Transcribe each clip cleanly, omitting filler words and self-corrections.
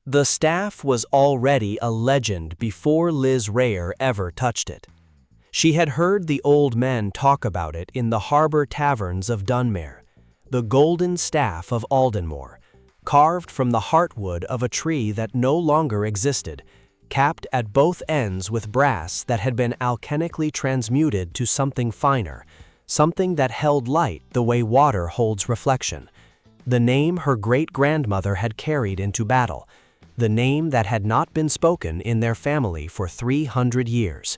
The staff was already a legend before Liz Reiher ever touched it. She had heard the old men talk about it in the harbor taverns of Dunmere, the Golden Staff of Aldenmoor, carved from the heartwood of a tree that no longer existed, capped at both ends with brass that had been alchenically transmuted to something finer, something that held light the way water holds reflection. The name her great-grandmother had carried into battle, the name that had not been spoken in their family for 300 years.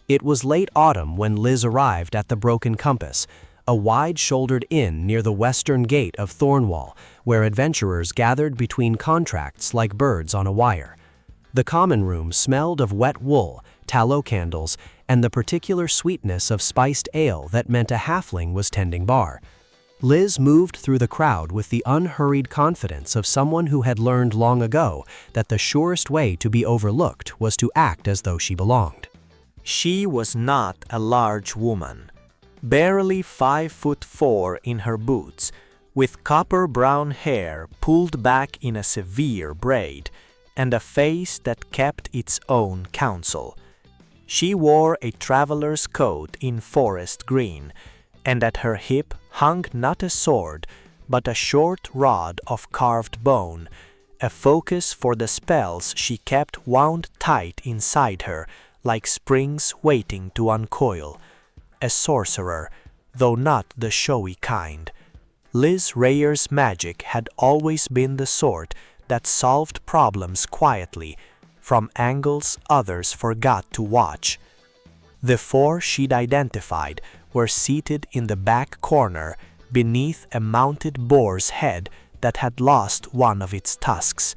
It was late autumn when Liz arrived at the Broken Compass, a wide-shouldered inn near the western gate of Thornwall, where adventurers gathered between contracts like birds on a wire. The common room smelled of wet wool, tallow candles, and the particular sweetness of spiced ale that meant a halfling was tending bar. Liz moved through the crowd with the unhurried confidence of someone who had learned long ago that the surest way to be overlooked was to act as though she belonged. She was not a large woman, barely 5'4" in her boots, with copper-brown hair pulled back in a severe braid, and a face that kept its own counsel. She wore a traveler's coat in forest green, and at her hip hung not a sword, but a short rod of carved bone, a focus for the spells she kept wound tight inside her, like springs waiting to uncoil. A sorcerer, though not the showy kind. Liz Reiher's magic had always been the sort that solved problems quietly, from angles others forgot to watch. The four she'd identified were seated in the back corner beneath a mounted boar's head that had lost one of its tusks.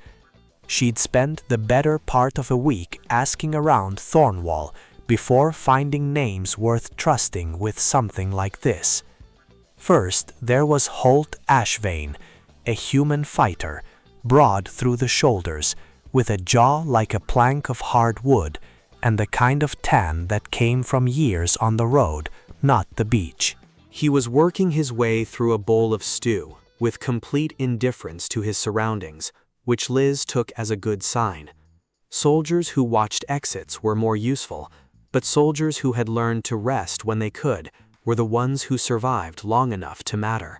She'd spent the better part of a week asking around Thornwall before finding names worth trusting with something like this. First, there was Holt Ashvane, a human fighter, broad through the shoulders, with a jaw like a plank of hard wood, and the kind of tan that came from years on the road, not the beach. He was working his way through a bowl of stew, with complete indifference to his surroundings, which Liz took as a good sign. Soldiers who watched exits were more useful, but soldiers who had learned to rest when they could were the ones who survived long enough to matter.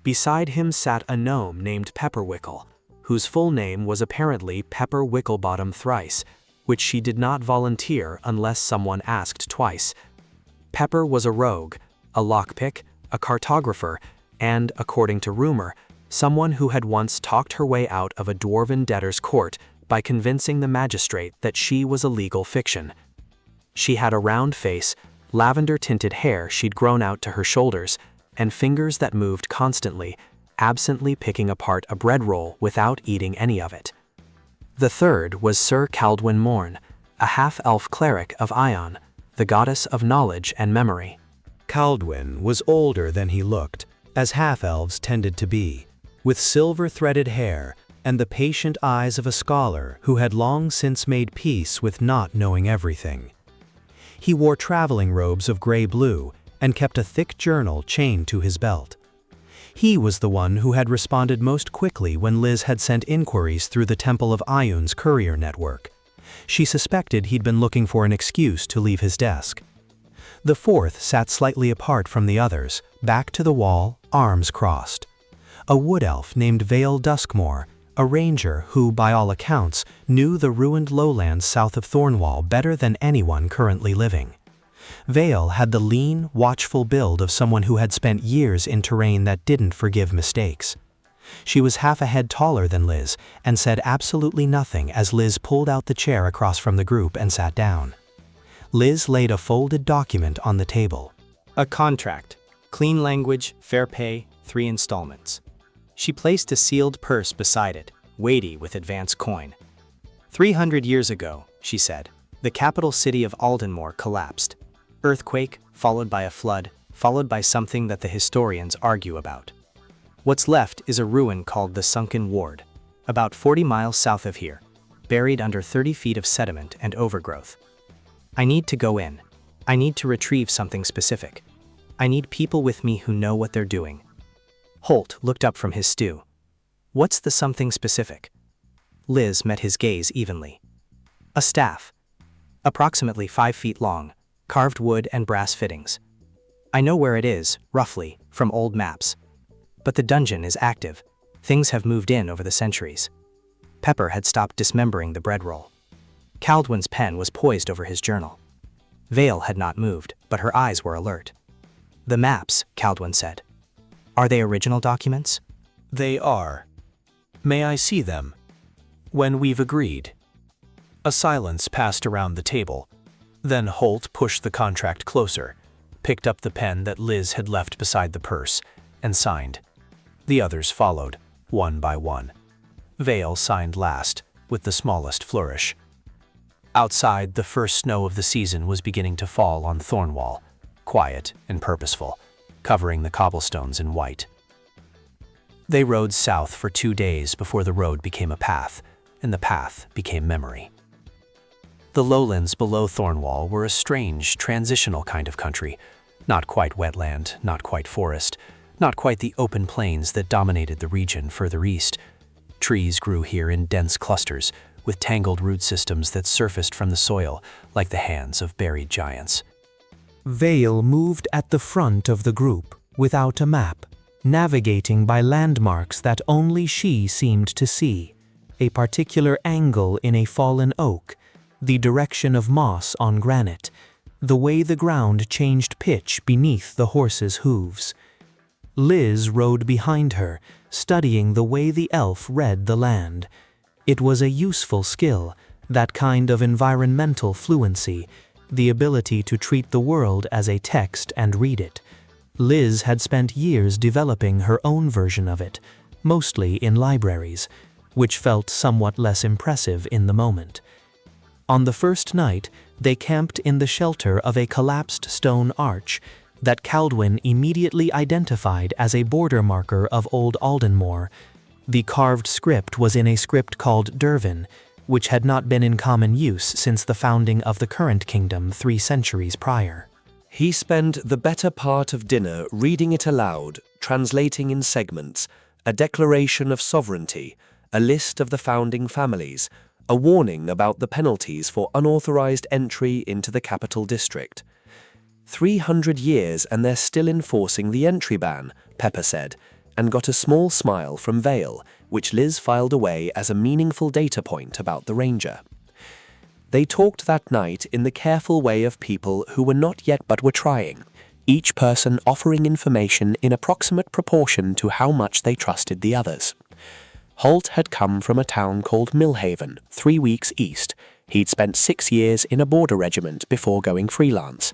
Beside him sat a gnome named Pepperwickle, whose full name was apparently Pepper Wicklebottom Thrice, which she did not volunteer unless someone asked twice. Pepper was a rogue, a lockpick, a cartographer, and, according to rumor, someone who had once talked her way out of a dwarven debtor's court by convincing the magistrate that she was a legal fiction. She had a round face, lavender-tinted hair she'd grown out to her shoulders, and fingers that moved constantly, absently picking apart a bread roll without eating any of it. The third was Sir Caldwyn Morn, a half-elf cleric of Ion, the goddess of knowledge and memory. Caldwyn was older than he looked, as half-elves tended to be, with silver-threaded hair and the patient eyes of a scholar who had long since made peace with not knowing everything. He wore traveling robes of gray-blue and kept a thick journal chained to his belt. He was the one who had responded most quickly when Liz had sent inquiries through the Temple of Ion's courier network. She suspected he'd been looking for an excuse to leave his desk. The fourth sat slightly apart from the others, back to the wall, arms crossed. A wood elf named Vale Duskmore, a ranger who, by all accounts, knew the ruined lowlands south of Thornwall better than anyone currently living. Vale had the lean, watchful build of someone who had spent years in terrain that didn't forgive mistakes. She was half a head taller than Liz and said absolutely nothing as Liz pulled out the chair across from the group and sat down. Liz laid a folded document on the table. A contract. Clean language, fair pay, 3 installments. She placed a sealed purse beside it, weighty with advance coin. 300 years ago, she said, the capital city of Aldenmoor collapsed. Earthquake, followed by a flood, followed by something that the historians argue about. What's left is a ruin called the Sunken Ward, about 40 miles south of here, buried under 30 feet of sediment and overgrowth. I need to go in. I need to retrieve something specific. I need people with me who know what they're doing. Holt looked up from his stew. What's the something specific? Liz met his gaze evenly. A staff, approximately 5 feet long, carved wood and brass fittings. I know where it is, roughly, from old maps. But the dungeon is active. Things have moved in over the centuries. Pepper had stopped dismembering the bread roll. Caldwin's pen was poised over his journal. Vale had not moved, but her eyes were alert. The maps, Caldwin said. Are they original documents? They are. May I see them? When we've agreed. A silence passed around the table. Then Holt pushed the contract closer, picked up the pen that Liz had left beside the purse, and signed. The others followed, one by one. Vale signed last, with the smallest flourish. Outside, the first snow of the season was beginning to fall on Thornwall, quiet and purposeful, covering the cobblestones in white. They rode south for 2 days before the road became a path, and the path became memory. The lowlands below Thornwall were a strange, transitional kind of country, not quite wetland, not quite forest, not quite the open plains that dominated the region further east. Trees grew here in dense clusters, with tangled root systems that surfaced from the soil like the hands of buried giants. Vale moved at the front of the group, without a map, navigating by landmarks that only she seemed to see. A particular angle in a fallen oak, the direction of moss on granite, the way the ground changed pitch beneath the horse's hooves. Liz rode behind her, studying the way the elf read the land. It was a useful skill, that kind of environmental fluency, the ability to treat the world as a text and read it. Liz had spent years developing her own version of it, mostly in libraries, which felt somewhat less impressive in the moment. On the first night, they camped in the shelter of a collapsed stone arch that Caldwin immediately identified as a border marker of Old Aldenmoor. The carved script was in a script called Dervin, which had not been in common use since the founding of the current kingdom 3 centuries prior. He spent the better part of dinner reading it aloud, translating in segments, a declaration of sovereignty, a list of the founding families, a warning about the penalties for unauthorized entry into the capital district. 300 years and they're still enforcing the entry ban, Pepper said, and got a small smile from Vale, which Liz filed away as a meaningful data point about the ranger. They talked that night in the careful way of people who were not yet but were trying, each person offering information in approximate proportion to how much they trusted the others. Holt had come from a town called Millhaven, 3 weeks east. He'd spent 6 years in a border regiment before going freelance.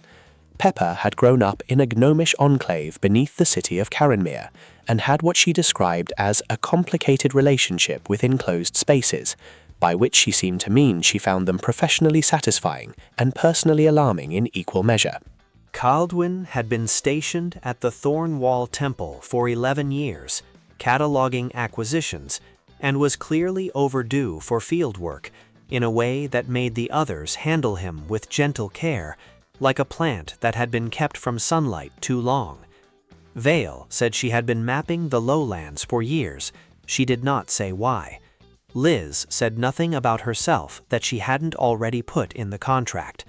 Pepper had grown up in a gnomish enclave beneath the city of Carinmere, and had what she described as a complicated relationship with enclosed spaces, by which she seemed to mean she found them professionally satisfying and personally alarming in equal measure. Caldwin had been stationed at the Thornwall Temple for 11 years, cataloging acquisitions, and was clearly overdue for field work in a way that made the others handle him with gentle care, like a plant that had been kept from sunlight too long. Vale said she had been mapping the lowlands for years. She did not say why. Liz said nothing about herself that she hadn't already put in the contract.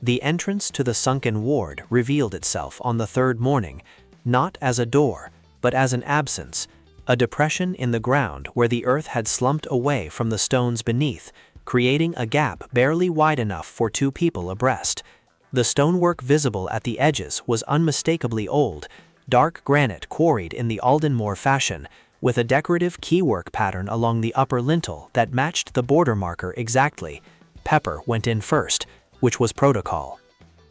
The entrance to the sunken ward revealed itself on the 3rd morning, not as a door, but as an absence, a depression in the ground where the earth had slumped away from the stones beneath, creating a gap barely wide enough for 2 people abreast. The stonework visible at the edges was unmistakably old, dark granite quarried in the Aldenmoor fashion, with a decorative keywork pattern along the upper lintel that matched the border marker exactly. Pepper went in first, which was protocol.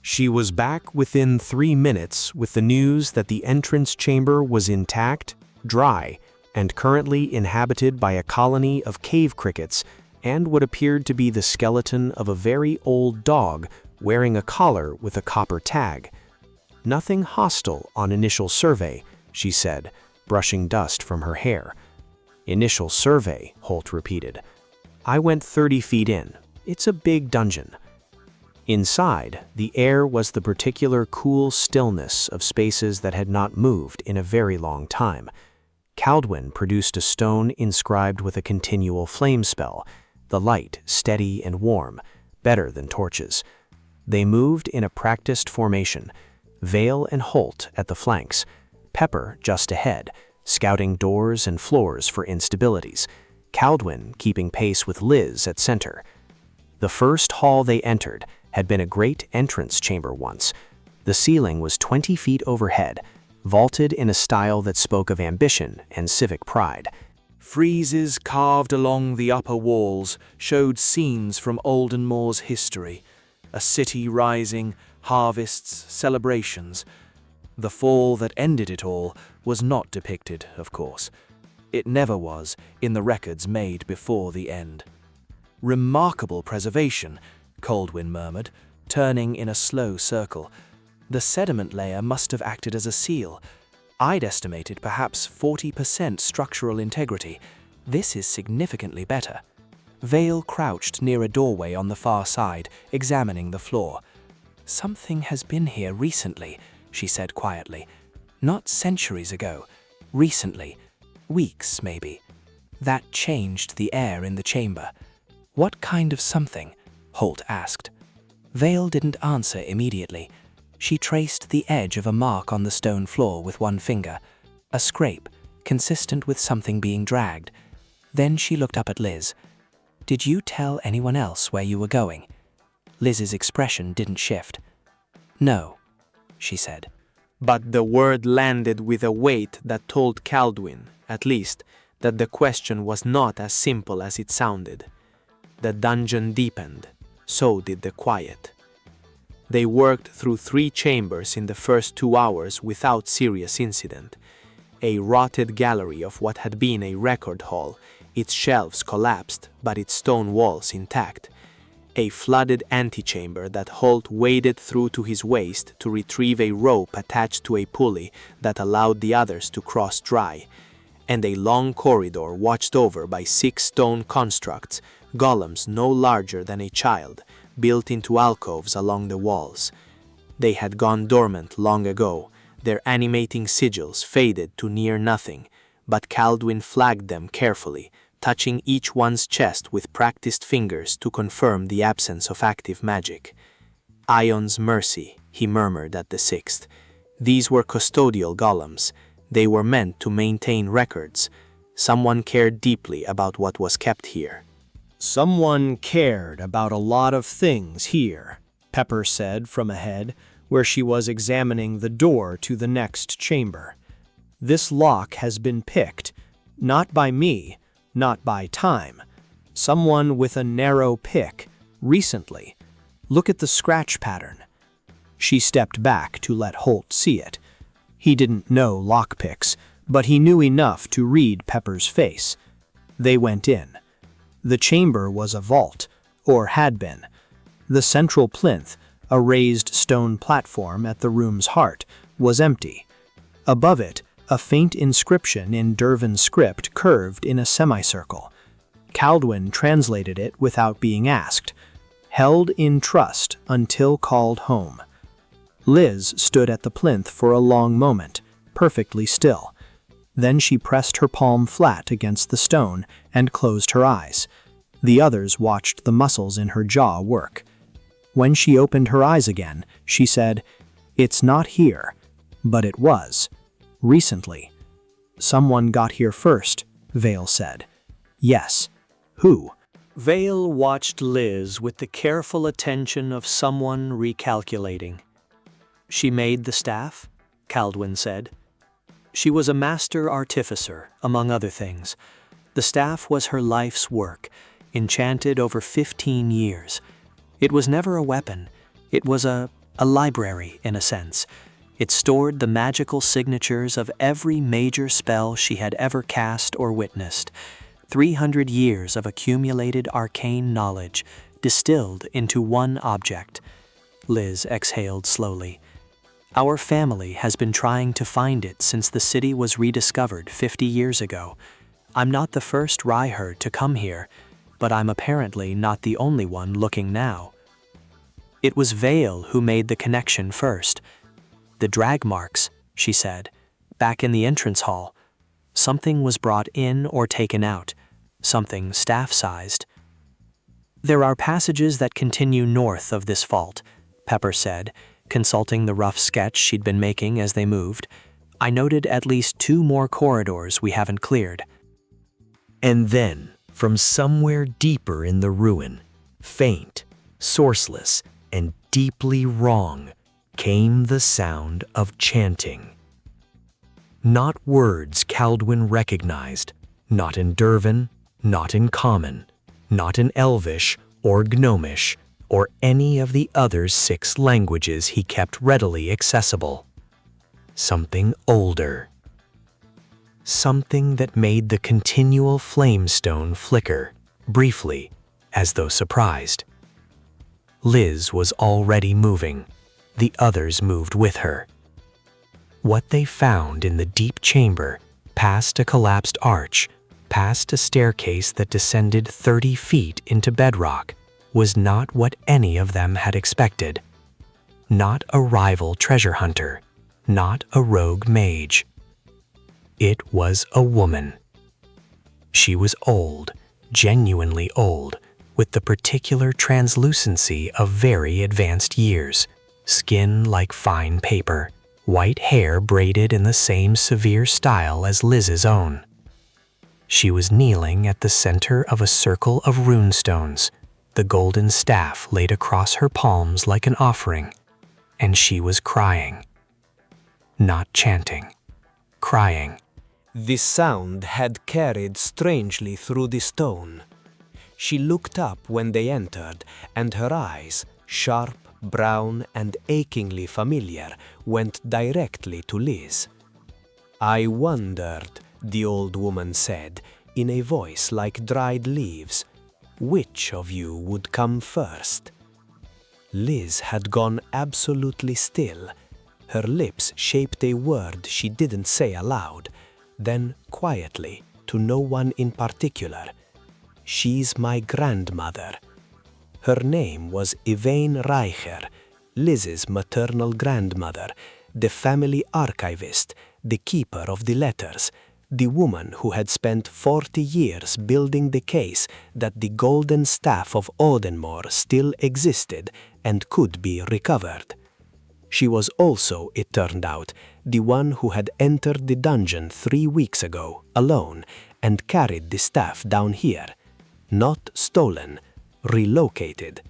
She was back within 3 minutes with the news that the entrance chamber was intact, dry, and currently inhabited by a colony of cave crickets and what appeared to be the skeleton of a very old dog wearing a collar with a copper tag. Nothing hostile on initial survey, she said, brushing dust from her hair. Initial survey, Holt repeated. I went 30 feet in. It's a big dungeon. Inside, the air was the particular cool stillness of spaces that had not moved in a very long time. Caldwin produced a stone inscribed with a continual flame spell, the light steady and warm, better than torches. They moved in a practiced formation, Vale and Holt at the flanks, Pepper just ahead, scouting doors and floors for instabilities, Caldwin keeping pace with Liz at center. The first hall they entered had been a great entrance chamber once. The ceiling was 20 feet overhead, vaulted in a style that spoke of ambition and civic pride. Friezes carved along the upper walls showed scenes from Aldenmoor's history, a city rising, harvests, celebrations. The fall that ended it all was not depicted, of course. It never was in the records made before the end. Remarkable preservation, Caldwin murmured, turning in a slow circle. The sediment layer must have acted as a seal. I'd estimated perhaps 40% structural integrity. This is significantly better. Vale crouched near a doorway on the far side, examining the floor. "Something has been here recently," she said quietly. "Not centuries ago. Recently. Weeks, maybe. That changed the air in the chamber." "What kind of something?" Holt asked. Vale didn't answer immediately. She traced the edge of a mark on the stone floor with one finger, a scrape, consistent with something being dragged. Then she looked up at Liz. "Did you tell anyone else where you were going?" Liz's expression didn't shift. "No," she said. But the word landed with a weight that told Caldwin, at least, that the question was not as simple as it sounded. The dungeon deepened, so did the quiet. They worked through 3 chambers in the first 2 hours without serious incident. A rotted gallery of what had been a record hall, its shelves collapsed but its stone walls intact. A flooded antechamber that Holt waded through to his waist to retrieve a rope attached to a pulley that allowed the others to cross dry. And a long corridor watched over by 6 stone constructs, golems no larger than a child, built into alcoves along the walls. They had gone dormant long ago, their animating sigils faded to near nothing, but Caldwin flagged them carefully, touching each one's chest with practiced fingers to confirm the absence of active magic. "Ion's mercy," he murmured at the 6th. These were custodial golems. They were meant to maintain records. Someone cared deeply about what was kept here. "Someone cared about a lot of things here," Pepper said from ahead, where she was examining the door to the next chamber. "This lock has been picked, not by me, not by time. Someone with a narrow pick, recently. Look at the scratch pattern." She stepped back to let Holt see it. He didn't know lockpicks, but he knew enough to read Pepper's face. They went in. The chamber was a vault, or had been. The central plinth, a raised stone platform at the room's heart, was empty. Above it, a faint inscription in Dervan script curved in a semicircle. Caldwin translated it without being asked. "Held in trust until called home." Liz stood at the plinth for a long moment, perfectly still. Then she pressed her palm flat against the stone and closed her eyes. The others watched the muscles in her jaw work. When she opened her eyes again, she said, "It's not here, but it was. Recently." "Someone got here first," Vale said. "Yes. Who?" Vale watched Liz with the careful attention of someone recalculating. "She made the staff," Caldwin said. "She was a master artificer, among other things. The staff was her life's work, enchanted over 15 years. It was never a weapon. It was a library, in a sense. It stored the magical signatures of every major spell she had ever cast or witnessed. 300 years of accumulated arcane knowledge, distilled into one object." Liz exhaled slowly. "Our family has been trying to find it since the city was rediscovered 50 years ago. I'm not the first Reiher to come here, but I'm apparently not the only one looking now." It was Vale who made the connection first. "The drag marks," she said, "back in the entrance hall. Something was brought in or taken out, something staff-sized. "There are passages that continue north of this vault," Pepper said, consulting the rough sketch she'd been making as they moved. "I noted at least 2 more corridors we haven't cleared." And then, from somewhere deeper in the ruin, faint, sourceless, and deeply wrong, came the sound of chanting. Not words Kaldwin recognized, not in Dervan, not in Common, not in Elvish or Gnomish, or any of the other 6 languages he kept readily accessible. Something older. Something that made the continual flamestone flicker, briefly, as though surprised. Liz was already moving. The others moved with her. What they found in the deep chamber, past a collapsed arch, past a staircase that descended 30 feet into bedrock, was not what any of them had expected. Not a rival treasure hunter, not a rogue mage. It was a woman. She was old, genuinely old, with the particular translucency of very advanced years, skin like fine paper, white hair braided in the same severe style as Liz's own. She was kneeling at the center of a circle of runestones, the golden staff laid across her palms like an offering, and she was crying. Not chanting, crying. The sound had carried strangely through the stone. She looked up when they entered, and her eyes, sharp, brown, and achingly familiar, went directly to Liz. "I wondered," the old woman said, in a voice like dried leaves, "which of you would come first?" Liz had gone absolutely still. Her lips shaped a word she didn't say aloud. Then, quietly, to no one in particular, "She's my grandmother." Her name was Serena Reiher, Liz's maternal grandmother, the family archivist, the keeper of the letters, the woman who had spent 40 years building the case that the Golden Staff of Aldenmoor still existed and could be recovered. She was also, it turned out, the one who had entered the dungeon 3 weeks ago, alone, and carried the staff down here. Not stolen, relocated.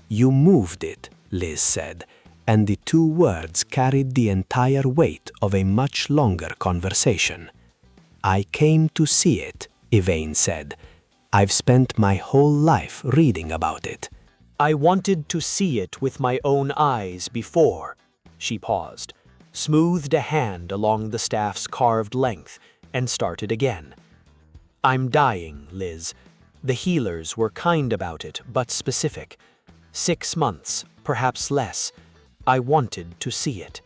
"You moved it," Liz said, and the 2 words carried the entire weight of a much longer conversation. "I came to see it," Yvain said. "I've spent my whole life reading about it." "I wanted to see it with my own eyes before." She paused, smoothed a hand along the staff's carved length, and started again. "I'm dying, Liz. The healers were kind about it, but specific. 6 months, perhaps less. I wanted to see it."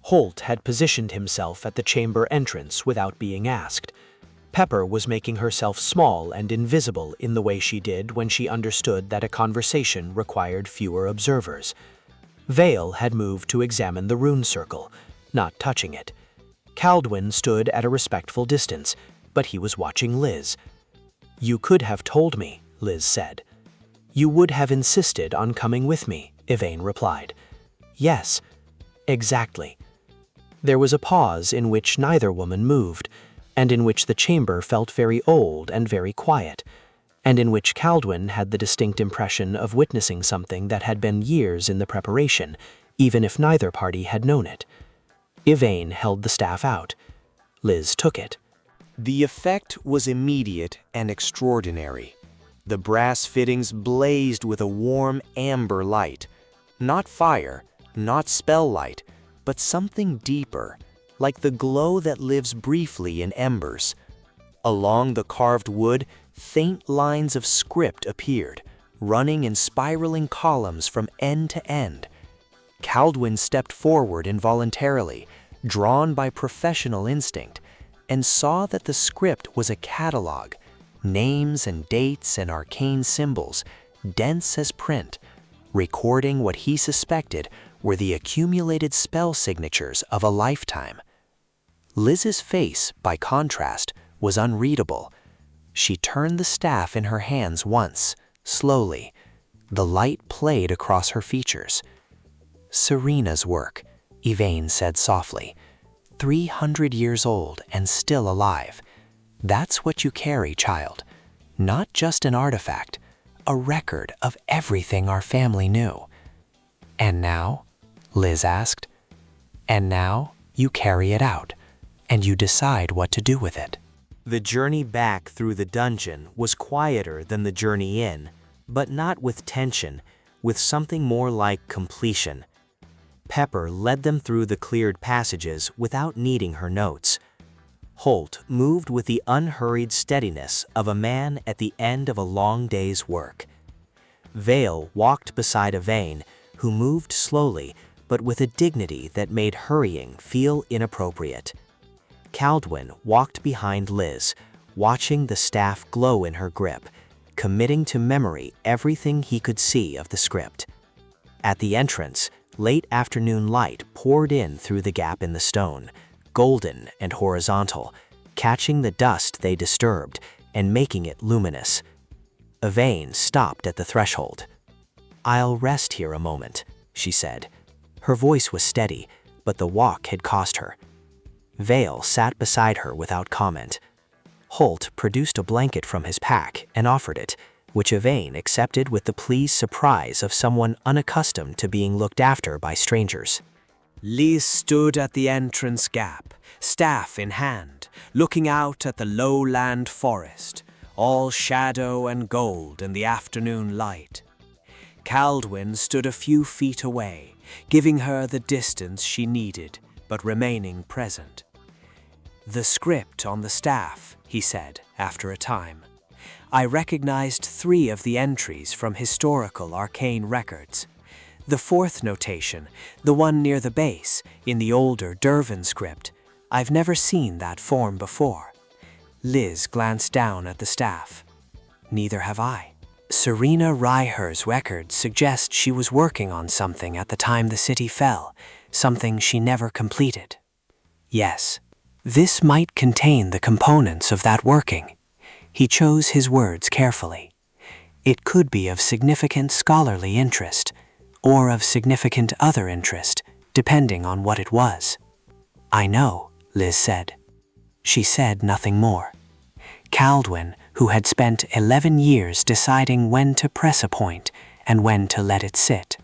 Holt had positioned himself at the chamber entrance without being asked. Pepper was making herself small and invisible in the way she did when she understood that a conversation required fewer observers. Vale had moved to examine the rune circle, not touching it. Kaldwin stood at a respectful distance, but he was watching Liz. "You could have told me," Liz said. "You would have insisted on coming with me," Yvain replied. "Yes, exactly." There was a pause in which neither woman moved, and in which the chamber felt very old and very quiet, and in which Kaldwin had the distinct impression of witnessing something that had been years in the preparation, even if neither party had known it. Yvain held the staff out. Liz took it. The effect was immediate and extraordinary. The brass fittings blazed with a warm amber light. Not fire, not spell light, but something deeper, like the glow that lives briefly in embers. Along the carved wood, faint lines of script appeared, running in spiraling columns from end to end. Kaldwin stepped forward involuntarily, drawn by professional instinct, and saw that the script was a catalog, names and dates and arcane symbols, dense as print, recording what he suspected were the accumulated spell signatures of a lifetime. Liz's face, by contrast, was unreadable. She turned the staff in her hands once, slowly. The light played across her features. "Serena's work," Yvain said softly. 300 years old and still alive. That's what you carry, child. Not just an artifact, a record of everything our family knew. "And now?" Liz asked. "And now you carry it out, and you decide what to do with it." The journey back through the dungeon was quieter than the journey in, but not with tension, with something more like completion. Pepper led them through the cleared passages without needing her notes. Holt moved with the unhurried steadiness of a man at the end of a long day's work. Vale walked beside Yvain, who moved slowly, but with a dignity that made hurrying feel inappropriate. Kaldwin walked behind Liz, watching the staff glow in her grip, committing to memory everything he could see of the script. At the entrance, late afternoon light poured in through the gap in the stone, golden and horizontal, catching the dust they disturbed and making it luminous. Yvain stopped at the threshold. "I'll rest here a moment," she said. Her voice was steady, but the walk had cost her. Vale sat beside her without comment. Holt produced a blanket from his pack and offered it, which Yvain accepted with the pleased surprise of someone unaccustomed to being looked after by strangers. Liz stood at the entrance gap, staff in hand, looking out at the lowland forest, all shadow and gold in the afternoon light. Kaldwin stood a few feet away, giving her the distance she needed, but remaining present. "The script on the staff," he said after a time. "I recognized 3 of the entries from historical arcane records. The 4th notation, the one near the base, in the older Dervan script, I've never seen that form before." Liz glanced down at the staff. "Neither have I. Serena Reiher's records suggest she was working on something at the time the city fell, something she never completed." "Yes, this might contain the components of that working." He chose his words carefully. "It could be of significant scholarly interest, or of significant other interest, depending on what it was." "I know," Liz said. She said nothing more. Kaldwin, who had spent 11 years deciding when to press a point and when to let it sit.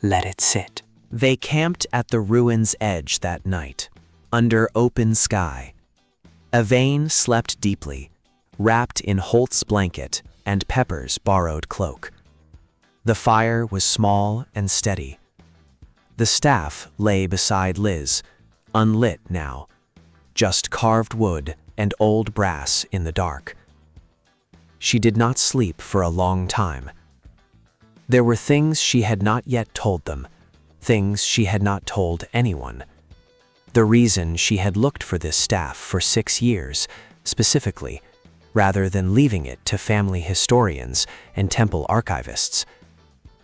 Let it sit. They camped at the ruin's edge that night, under open sky. Yvain slept deeply, wrapped in Holt's blanket and Pepper's borrowed cloak. The fire was small and steady. The staff lay beside Liz, unlit now, just carved wood and old brass in the dark. She did not sleep for a long time. There were things she had not yet told them, things she had not told anyone. The reason she had looked for this staff for 6 years, specifically, rather than leaving it to family historians and temple archivists.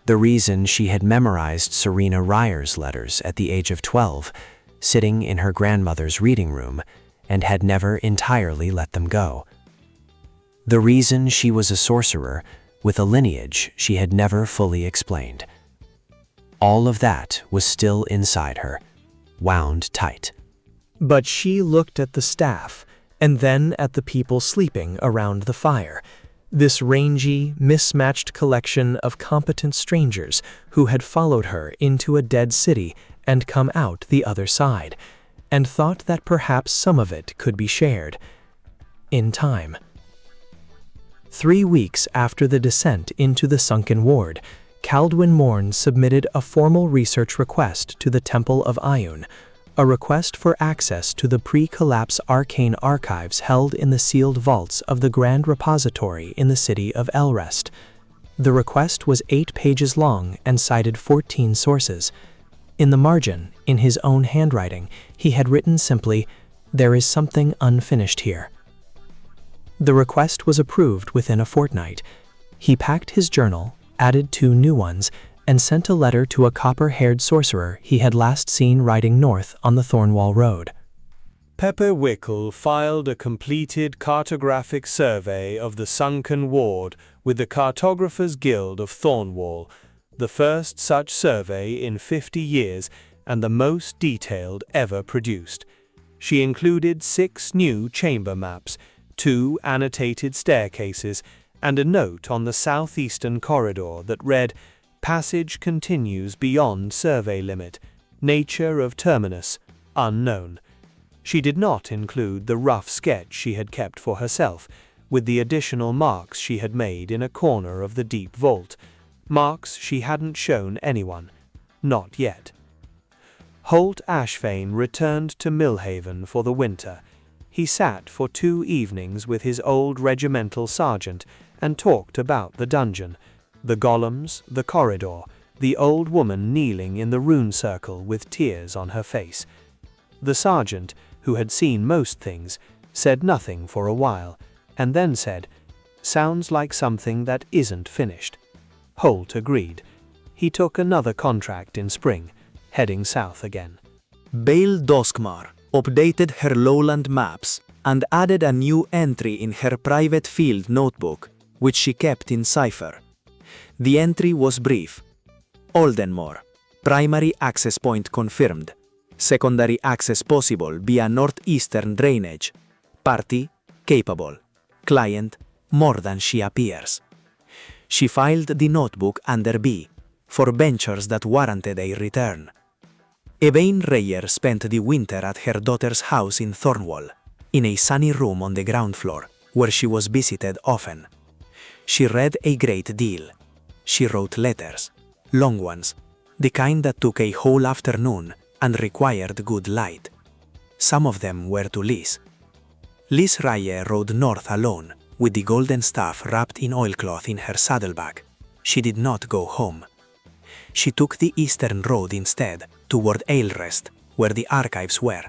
The reason she had memorized Serena Reiher's letters at the age of 12, sitting in her grandmother's reading room, and had never entirely let them go. The reason she was a sorcerer with a lineage she had never fully explained. All of that was still inside her, wound tight. But she looked at the staff, and then at the people sleeping around the fire, this rangy, mismatched collection of competent strangers who had followed her into a dead city and come out the other side, and thought that perhaps some of it could be shared. In time. 3 weeks after the descent into the sunken ward, Kaldwin Morn submitted a formal research request to the Temple of Ioun, a request for access to the pre-collapse arcane archives held in the sealed vaults of the Grand Repository in the city of Elrest. The request was 8 pages long and cited 14 sources. In the margin, in his own handwriting, he had written simply, "There is something unfinished here." The request was approved within a fortnight. He packed his journal, added 2 new ones, and sent a letter to a copper-haired sorcerer he had last seen riding north on the Thornwall Road. Pepper Wickle filed a completed cartographic survey of the sunken ward with the Cartographers' Guild of Thornwall, the first such survey in 50 years and the most detailed ever produced. She included 6 new chamber maps, 2 annotated staircases, and a note on the southeastern corridor that read, "Passage continues beyond survey limit. Nature of terminus, unknown." She did not include the rough sketch she had kept for herself, with the additional marks she had made in a corner of the deep vault, marks she hadn't shown anyone, not yet. Holt Ashfane returned to Millhaven for the winter. He sat for 2 evenings with his old regimental sergeant and talked about the dungeon, the golems, the corridor, the old woman kneeling in the rune circle with tears on her face. The sergeant, who had seen most things, said nothing for a while, and then said, "Sounds like something that isn't finished." Holt agreed. He took another contract in spring, heading south again. Bale Doskmar updated her lowland maps and added a new entry in her private field notebook, which she kept in cipher. The entry was brief. Aldenmoor, primary access point confirmed. Secondary access possible via northeastern drainage. Party capable. Client more than she appears. She filed the notebook under B, for ventures that warranted a return. Serena Reiher spent the winter at her daughter's house in Thornwall, in a sunny room on the ground floor, where she was visited often. She read a great deal. She wrote letters, long ones, the kind that took a whole afternoon and required good light. Some of them were to Liz. Liz Reiher rode north alone, with the golden staff wrapped in oilcloth in her saddlebag. She did not go home. She took the eastern road instead, toward Aylrest, where the archives were,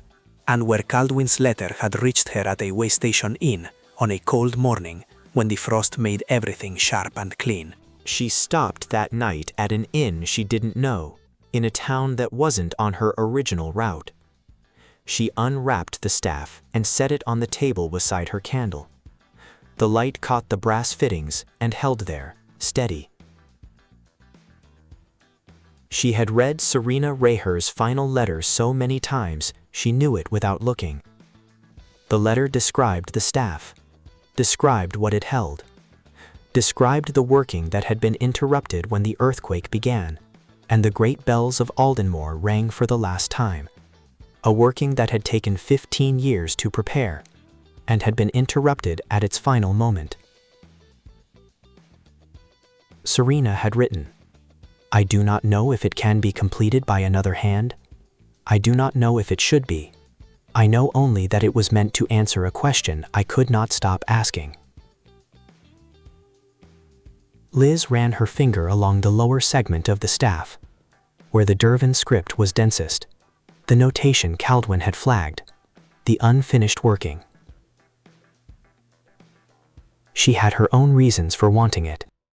and where Caldwin's letter had reached her at a waystation inn on a cold morning when the frost made everything sharp and clean. She stopped that night at an inn she didn't know, in a town that wasn't on her original route. She unwrapped the staff and set it on the table beside her candle. The light caught the brass fittings and held there, steady. She had read Serena Reiher's final letter so many times she knew it without looking. The letter described the staff, described what it held, described the working that had been interrupted when the earthquake began, and the great bells of Aldenmoor rang for the last time, a working that had taken 15 years to prepare, and had been interrupted at its final moment. Serena had written, "I do not know if it can be completed by another hand. I do not know if it should be. I know only that it was meant to answer a question I could not stop asking." Liz ran her finger along the lower segment of the staff, where the Dervan script was densest, the notation Caldwin had flagged, the unfinished working. She had her own reasons for wanting it.